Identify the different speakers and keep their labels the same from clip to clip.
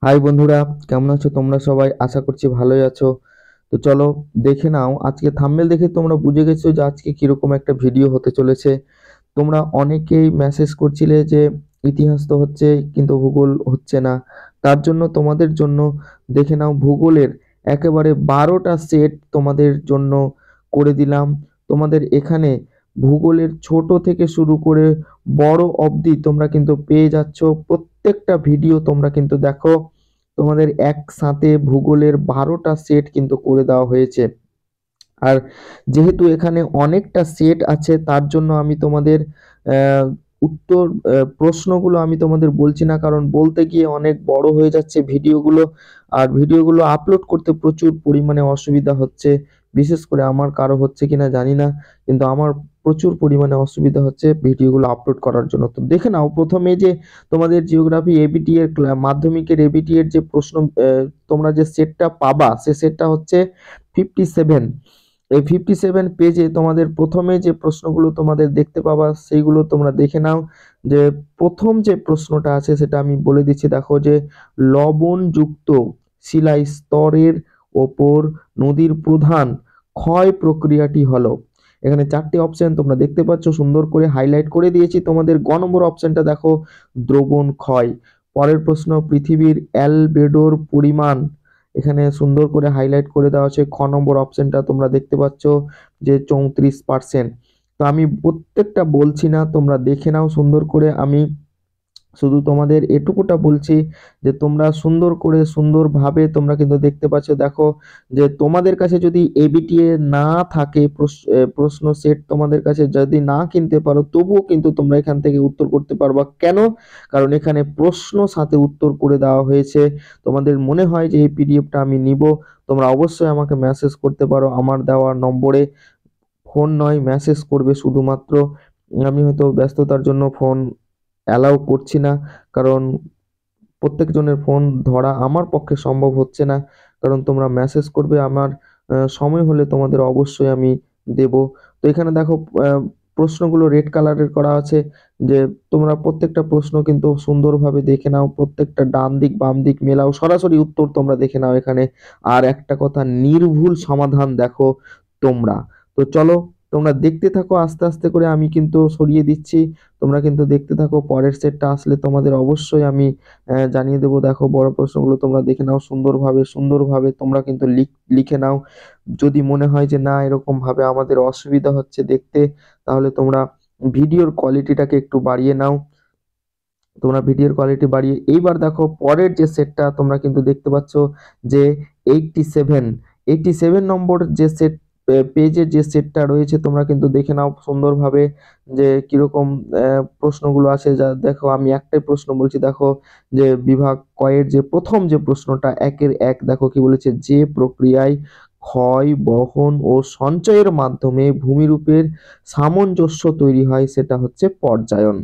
Speaker 1: High বন্ধুরা, কেমন আছো তোমরা সবাই? আশা করছি ভালোই আছো। তো চলো দেখে নাও, আজকে থাম্বনেল দেখে তোমরা বুঝে গেছো যে আজকে কিরকম একটা ভিডিও হতে চলেছে। তোমরা অনেকেই মেসেজ করছিলে যে ইতিহাস তো হচ্ছে কিন্তু ভূগোল হচ্ছে না। তার জন্য তোমাদের জন্য দেখে নাও, ভূগোলের একেবারে 12টা সেট তোমাদের জন্য করে দিলাম। তোমাদের এখানে ভূগোলের ছোট থেকে শুরু করে বড় অবধি তোমরা কিন্তু পেয়ে যাচ্ছ। প্রত্যেকটা ভিডিও তোমরা কিন্তু দেখো, তোমাদের একসাথে ভূগোলের 12টা সেট কিন্তু করে দেওয়া হয়েছে। আর যেহেতু এখানে অনেকটা সেট আছে, তার জন্য আমি তোমাদের আহ, উত্তর প্রশ্নগুলো আমি তোমাদের বলছি না, কারণ বলতে গিয়ে অনেক বড় হয়ে যাচ্ছে ভিডিওগুলো। আর ভিডিওগুলো আপলোড করতে প্রচুর পরিমাণে অসুবিধা হচ্ছে। বিশেষ করে আমার, কারো হচ্ছে কিনা জানি না, কিন্তু আমার প্রচুর পরিমাণে অসুবিধা হচ্ছে ভিডিওগুলো আপলোড করার জন্য। তো দেখে নাও, প্রথমে যে তোমাদের জিওগ্রাফি এবিটি এর মাধ্যমিকের এবিটি এর যে প্রশ্ন, তোমরা যে সেটটা পাবা সে সেটটা হচ্ছে 57। এই 57 পেজে তোমাদের প্রথমে যে প্রশ্নগুলো তোমাদের দেখতে পাবা সেইগুলো তোমরা দেখে নাও। যে প্রথম যে প্রশ্নটা আছে সেটা আমি বলে দিচ্ছি, দেখো যে লবণযুক্ত শিলা স্তরের ওপর নদীর প্রধান ক্ষয় প্রক্রিয়াটি হলো। এখানে চারটি অপশন তোমরা দেখতে পাচ্ছ, সুন্দর করে হাইলাইট করে দিয়েছি তোমাদের। গ নম্বর অপশনটা দেখো, দ্রবণ ক্ষয়। পরের প্রশ্ন, পৃথিবীর অ্যালবেডোর পরিমাণ এখানে সুন্দর করে হাইলাইট করে দেওয়া আছে। খ নম্বর অপশনটা তোমরা দেখতে পাচ্ছ যে 34%। তো আমি প্রত্যেকটা বলছি না, তোমরা দেখে নাও সুন্দর করে। আমি শুধু তোমাদের এটুকুটা বলছি যে তোমরা সুন্দর করে সুন্দরভাবে তোমরা কিন্তু দেখতে পাচ্ছ। দেখো যে তোমাদের কাছে যদি এবিটিএ না থাকে, প্রশ্ন সেট তোমাদের কাছে যদি না কিনতে পারো, তবুও কিন্তু তোমরা এখান থেকে উত্তর করতে পারবা। কেন? কারণ এখানে প্রশ্ন সাথে উত্তর করে দেওয়া হয়েছে। তোমাদের মনে হয় যে এই পিডিএফটা আমি নিব, তোমরা অবশ্যই আমাকে মেসেজ করতে পারো আমার দেওয়া নম্বরে। ফোন নয়, মেসেজ করবে শুধুমাত্র। আমি হয়তো ব্যস্ততার জন্য ফোন অ্যালাউ করছি না, কারণ প্রত্যেকজনের ফোন ধরা আমার পক্ষে সম্ভব হচ্ছে না। কারণ তোমরা মেসেজ করবে, আমার সময় হলে তোমাদের অবশ্যই আমি দেব। তো এখানে দেখো, আহ, প্রশ্নগুলো রেড কালারের করা আছে। যে তোমরা প্রত্যেকটা প্রশ্ন কিন্তু সুন্দরভাবে দেখে নাও, প্রত্যেকটা ডান দিক বাম দিক মেলাও, সরাসরি উত্তর তোমরা দেখে নাও এখানে। আর একটা কথা, নির্ভুল সমাধান দেখো তোমরা। তো চলো তোমরা দেখতে থাকো, আস্তে আস্তে করে আমি কিন্তু সরিয়ে দিচ্ছি। তোমরা কিন্তু দেখতে থাকো, পরের সেটটা আসলে তোমাদের অবশ্যই আমি জানিয়ে দেবো। দেখো বড় প্রশ্নগুলো তোমরা দেখে নাও সুন্দরভাবে, সুন্দরভাবে তোমরা কিন্তু লিখে নাও। যদি মনে হয় যে না, এরকম ভাবে আমাদের অসুবিধা হচ্ছে দেখতে, তাহলে তোমরা ভিডিওর কোয়ালিটিটাকে একটু বাড়িয়ে নাও। তোমরা ভিডিওর কোয়ালিটি বাড়িয়ে, এইবার দেখো পরের যে সেটটা তোমরা কিন্তু দেখতে পাচ্ছ যে 87 নম্বর যে সেট, পেজের যে সেটটা রয়েছে, তোমরা কিন্তু দেখে নাও সুন্দরভাবে যে কিরকম প্রশ্নগুলো আছে। যা দেখো, আমি একটাই প্রশ্ন বলছি, দেখো যে বিভাগ কয়ের যে প্রথম যে প্রশ্নটা, একের এক, দেখো কি বলেছে, যে প্রক্রিয়ায় ক্ষয় বহন ও সঞ্চয়ের মাধ্যমে ভূমিরূপের সামঞ্জস্য তৈরি হয় সেটা হচ্ছে পর্যায়ন।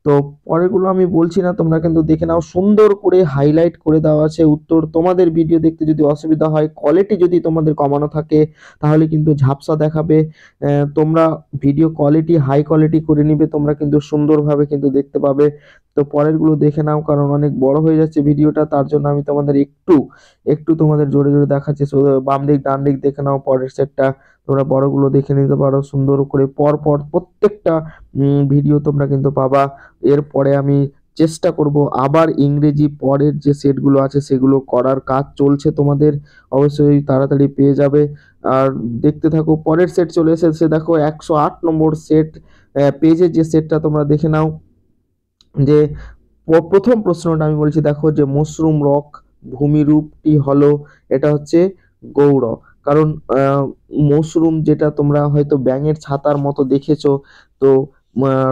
Speaker 1: তো পরেরগুলো আমি বলছি না, তোমরা কিন্তু দেখে নাও, সুন্দর করে হাইলাইট করে দেওয়া আছে উত্তর। তোমাদের ভিডিও দেখতে যদি অসুবিধা হয়, কোয়ালিটি যদি তোমাদের কমানো থাকে, তাহলে কিন্তু ঝাপসা দেখাবে। তোমরা ভিডিও কোয়ালিটি হাই কোয়ালিটি করে নিবে, তোমরা কিন্তু সুন্দরভাবে কিন্তু দেখতে পাবে। তো পরেরগুলো দেখে নাও, কারণ অনেক বড় হয়ে যাচ্ছে ভিডিওটা, তার জন্য আমি তোমাদের একটু একটু তোমাদের জোরে জোরে দেখাচ্ছি। বাম দিক ডান দিক দেখে নাও, পরের সেটটা তোমরা বড়গুলো দেখে নিতে পারো সুন্দর করে। পর পর প্রত্যেকটা ভিডিও তোমরা কিন্তু পাবা। এরপরে আমি চেষ্টা করব আবার ইংরেজি পরের যে সেটগুলো আছে সেগুলো করার কাজ চলছে, তোমাদের অবশ্যই তাড়াতাড়ি পেয়ে যাবে। আর দেখতে থাকো, পরের সেট চলে এসেছে, দেখো 108 নম্বর সেট পেজের যে সেটটা তোমরা দেখে নাও। যে প্রথম প্রশ্নটা আমি বলছি, দেখো যে মশরুম রক ভূমিরূপটি হলো, এটা হচ্ছে গৌড়। কারণ মশরুম যেটা তোমরা হয়তো ব্যাঙের ছাতার মতো দেখেছো। তো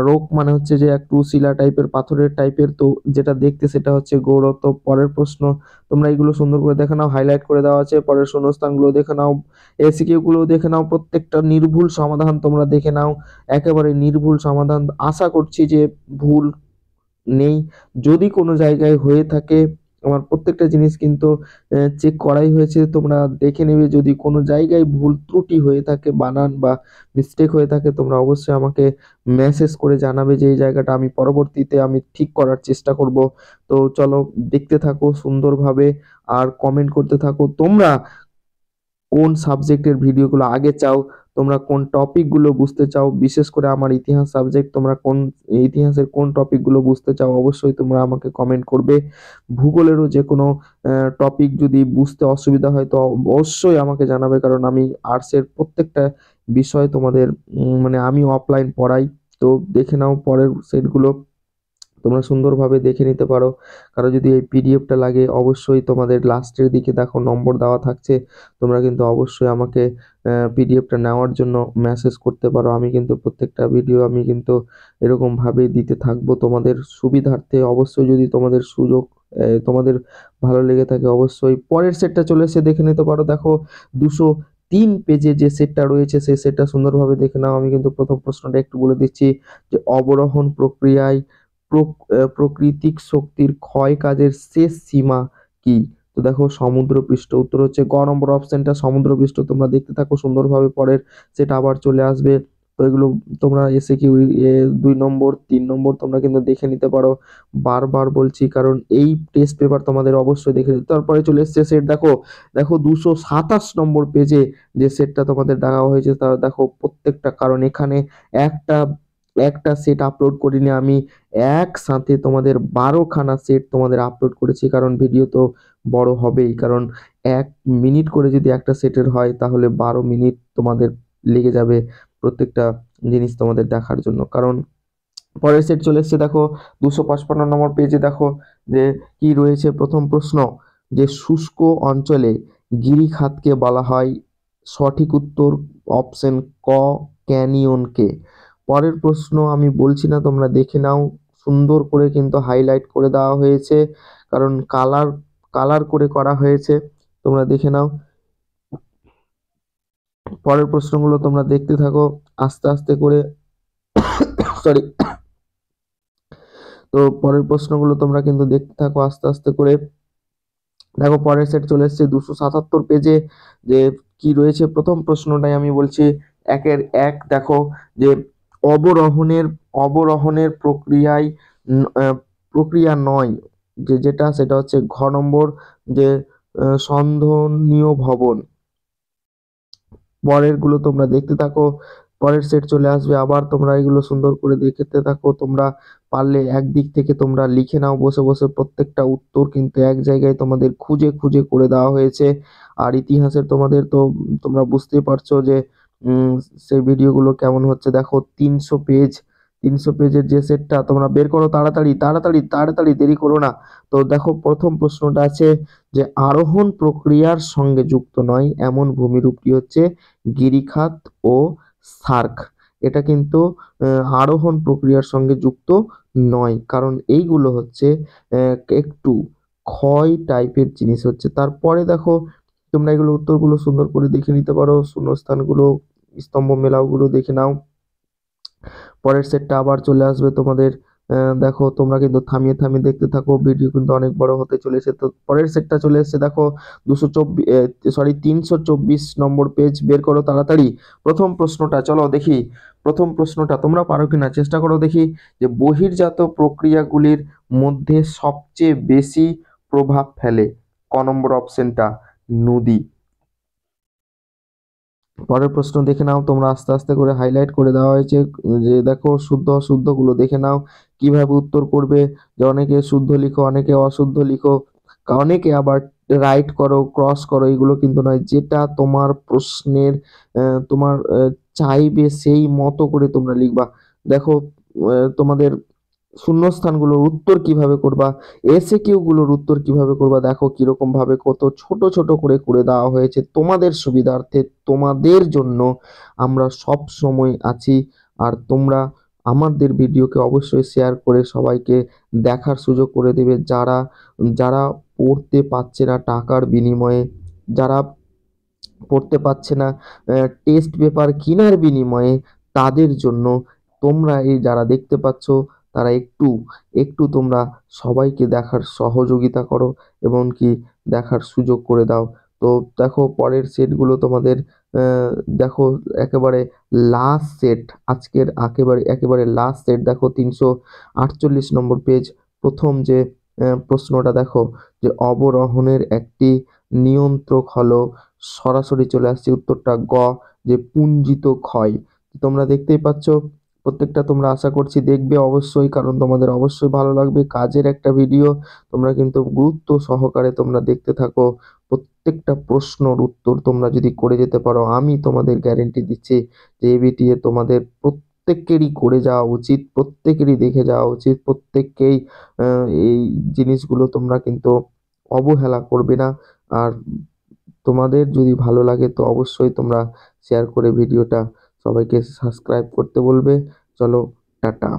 Speaker 1: রোক মানে হচ্ছে যে একটু শিলা টাইপের, পাথরের টাইপের, তো যেটা দেখতে সেটা হচ্ছে গৌড়। তো পরের প্রশ্ন, তোমরা এগুলো সুন্দর করে দেখে নাও, হাইলাইট করে দেওয়া আছে। পরের শূন্যস্থানগুলো দেখে নাও, এসিকিউ গুলো দেখে নাও, প্রত্যেকটা নির্ভুল সমাধান তোমরা দেখে নাও, একেবারে নির্ভুল সমাধান। আশা করছি যে ভুল নেই। যদি কোনো জায়গায় হয়ে থাকে আমার প্রত্যেকটা জিনিস কিন্তু চেক করাই হয়েছে। তোমরা দেখে নেবে, যদি কোনো জায়গায় ভুল ত্রুটি হয়ে থাকে, বানান বা মিস্টেক হয়ে থাকে, তোমরা অবশ্যই আমাকে মেসেজ করে জানাবে যে এই জায়গাটা আমি পরবর্তীতে আমি ঠিক করার চেষ্টা করব। তো চলো দেখতে থাকো সুন্দরভাবে আর কমেন্ট করতে থাকো তোমরা কোন সাবজেক্টের ভিডিওগুলো আগে চাও, তোমরা কোন টপিকগুলো বুঝতে চাও, বিশেষ করে আমার ইতিহাস সাবজেক্ট, তোমরা কোন ইতিহাসের কোন টপিকগুলো বুঝতে চাও অবশ্যই তোমরা আমাকে কমেন্ট করবে। ভূগোলেরও যে কোনো টপিক যদি বুঝতে অসুবিধা হয় তো অবশ্যই আমাকে জানাবে, কারণ আমি আর্টসের প্রত্যেকটা বিষয় তোমাদের মানে আমি অফলাইন পড়াই। তো দেখে নাও পরের সেটগুলো, তোমরা সুন্দরভাবে দেখে নিতে পারো। কারো যদি এই পিডিএফটা লাগে অবশ্যই তোমাদের লাস্টের দিকে দেখো নম্বর দেওয়া থাকছে, তোমরা কিন্তু অবশ্যই আমাকে পিডিএফটা নেওয়ার জন্য মেসেজ করতে পারো। আমি কিন্তু প্রত্যেকটা ভিডিও আমি কিন্তু এরকম ভাবে দিতে থাকবো তোমাদের সুবিধার্থে। অবশ্যই যদি তোমাদের সুযোগ তোমাদের ভালো লেগে থাকে অবশ্যই পরের সেটটা চলে এসে দেখে নিতে পারো। দেখো 203 পেজে যে সেটটা রয়েছে সেই সেটটা সুন্দরভাবে দেখে নাও। আমি কিন্তু প্রথম প্রশ্নটা একটু বলে দিচ্ছি যে অবরোহণ প্রক্রিয়ায় প্রাকৃতিক শক্তির ক্ষয় কাজের শেষ সীমা কি? তো দেখো সমুদ্রপৃষ্ঠ, উত্তর হচ্ছে গ নম্বর অপশনটা সমুদ্রপৃষ্ঠ। তোমরা দেখতে থাকো সুন্দরভাবে, পরের সেটা আবার চলে আসবে। তো এগুলো তোমরা এসে কি 2 নম্বর 3 নম্বর তোমরা কিন্তু দেখে নিতে পারো। বারবার বলছি কারণ এই টেস্ট পেপার তোমাদের অবশ্যই দেখে নিতে। তারপরে চলে এসছে সেট, দেখো দেখো 227 নম্বর পেজে যে সেটটা তোমাদের দেওয়া হয়েছে তা দেখো প্রত্যেকটা, কারণ এখানে একটা একটা সেট আপলোড করিনি আমি, একসাথে তোমাদের 12খানা সেট তোমাদের আপলোড করেছি, কারণ ভিডিও তো বড় হবেই। কারণ 1 মিনিট করে যদি একটা সেটের হয় তাহলে 12 মিনিট তোমাদের লেগে যাবে প্রত্যেকটা জিনিস তোমাদের দেখার জন্য। কারণ পরের সেট চলে এসছে, দেখো 255 নম্বর পেজে দেখো যে কি রয়েছে। প্রথম প্রশ্ন, যে শুষ্ক অঞ্চলে গিরিখাতকে বলা হয়, সঠিক উত্তর অপশন ক ক্যানিয়নকে। পরের প্রশ্ন আমি বলছি না, তোমরা দেখে নাও, সুন্দর করে কিন্তু হাইলাইট করে দেওয়া হয়েছে, কারণ কালার কালার করে করা হয়েছে, তোমরা দেখে নাও। পরের প্রশ্নগুলো তোমরা দেখতে থাকো আস্তে আস্তে করে, সরি। তো পরের প্রশ্নগুলো তোমরা কিন্তু দেখতে থাকো আস্তে আস্তে করে। দেখো পরের সেট চলে এসেছে 277 পেজে, যে কি রয়েছে। প্রথম প্রশ্নটাই আমি বলছি 1-এর 1, দেখো যে অবরোহণের অবরোহণের প্রক্রিয়ায় প্রক্রিয়া নয় যেটা সেটা হচ্ছে ঘ নম্বর, যে সন্ধনীয় ভবন। পরের গুলো তোমরা দেখতে থাকো, পরের সেট চলে আসবে আবার, তোমরা এগুলো সুন্দর করে দেখতে থাকো। তোমরা পারলে একদিক থেকে তোমরা লিখে নাও বসে বসে, প্রত্যেকটা উত্তর কিন্তু এক জায়গায় তোমাদের খুঁজে খুঁজে করে দেওয়া হয়েছে। আর ইতিহাসের তোমাদের তো তোমরা বুঝতেই পারছো যে উম সেই ভিডিওগুলো কেমন হচ্ছে। দেখো 300 পেজ, 300 পেজের যে সেটটা তোমরা বের করো তাড়াতাড়ি তাড়াতাড়ি তাড়াতাড়ি, দেরি করো না। তো দেখো প্রথম প্রশ্নটা আছে যে আরোহণ প্রক্রিয়ার সঙ্গে যুক্ত নয় এমন ভূমিরূপটি হচ্ছে গিরিখাত ও সার্ক। এটা কিন্তু আরোহণ প্রক্রিয়ার সঙ্গে যুক্ত নয়, কারণ এইগুলো হচ্ছে একটু ক্ষয় টাইপের জিনিস হচ্ছে। তারপরে দেখো তোমরা এগুলো উত্তরগুলো সুন্দর করে দেখে নিতে পারো, শূন্যস্থানগুলো স্তম্ভ মেলাওগুলো দেখে নাও। পরের সেটটা আবার চলে আসবে তোমাদের। দেখো তোমরা কিন্তু থামিয়ে থামিয়ে দেখতে থাকো, ভিডিও কিন্তু অনেক বড় হতে চলেছে। তো পরের সেটটা চলে এসেছে, দেখো 324 নম্বর পেজ, বের করো তাড়াতাড়ি। প্রথম প্রশ্নটা চলো দেখি, প্রথম প্রশ্নটা তোমরা পারো কিনা চেষ্টা করো দেখি, যে বহির্জাত প্রক্রিয়াগুলির মধ্যে সবচেয়ে বেশি প্রভাব ফেলে ক নম্বর অপশনটা নদী। পরের প্রশ্ন দেখে নাও তোমরা আস্তে আস্তে করে হাইলাইট করে দেওয়া হয়েছে, যে দেখো শুদ্ধ অশুদ্ধ গুলো দেখে নাও কিভাবে উত্তর করবে। যে অনেকে শুদ্ধ লিখো, অনেকে অশুদ্ধ লিখো, অনেকে আবার রাইট করো, ক্রস করো, এগুলো কিন্তু নয়। যেটা তোমার প্রশ্নের তোমার চাইবে সেই মতো করে তোমরা লিখবা। দেখো তোমাদের শূন্যস্থানগুলোর উত্তর কিভাবে করবা, এসএকিউ গুলোর উত্তর কিভাবে করবা, দেখো কিরকম ভাবে কত ছোট ছোট করে করে দেওয়া হয়েছে তোমাদের সুবিধার্থে, তোমাদের জন্য আমরা সব সময় আছি। আর তোমরা আমাদের ভিডিওকে অবশ্যই শেয়ার করে সবাইকে দেখার সুযোগ করে দেবে, যারা যারা পড়তে পারছে না টাকার বিনিময়ে, যারা পড়তে পারছে না টেস্ট পেপার কেনার বিনিময়ে, তাদের জন্য তোমরা এই যারা দেখতে পাচ্ছ তারা একটু একটু তোমরা সবাইকে দেখার সহযোগিতা করো এবং কি দেখার সুযোগ করে দাও। তো দেখো পরের সেটগুলো তোমাদের দেখো একেবারে লাস্ট সেট, আজকের একেবারে একেবারে লাস্ট সেট দেখো 348 নম্বর পেজ। প্রথম যে প্রশ্নটা দেখো যে অবরোহণের একটি নিয়ন্ত্রক হলো, সরাসরি চলে আসছে উত্তরটা গ, যে পুঞ্জিত ক্ষয়। তোমরা দেখতেই পাচ্ছ, প্রত্যেকটা তোমরা আশা করছি দেখবে অবশ্যই, কারণ তোমাদের অবশ্যই ভালো লাগবে, কাজের একটা ভিডিও। তোমরা কিন্তু গুরুত্ব সহকারে তোমরা দেখতে থাকো। প্রত্যেকটা প্রশ্নর উত্তর তোমরা যদি করে যেতে পারো, আমি তোমাদের গ্যারেন্টি দিচ্ছি যে এবিটিএ তোমাদের প্রত্যেকেরই করে যাওয়া উচিত, প্রত্যেকেরই দেখে যাওয়া উচিত, প্রত্যেককেই এই জিনিসগুলো তোমরা কিন্তু অবহেলা করবে না। আর তোমাদের যদি ভালো লাগে তো অবশ্যই তোমরা শেয়ার করে ভিডিওটা সবাইকে সাবস্ক্রাইব করতে বলবে। চলো, টাটা।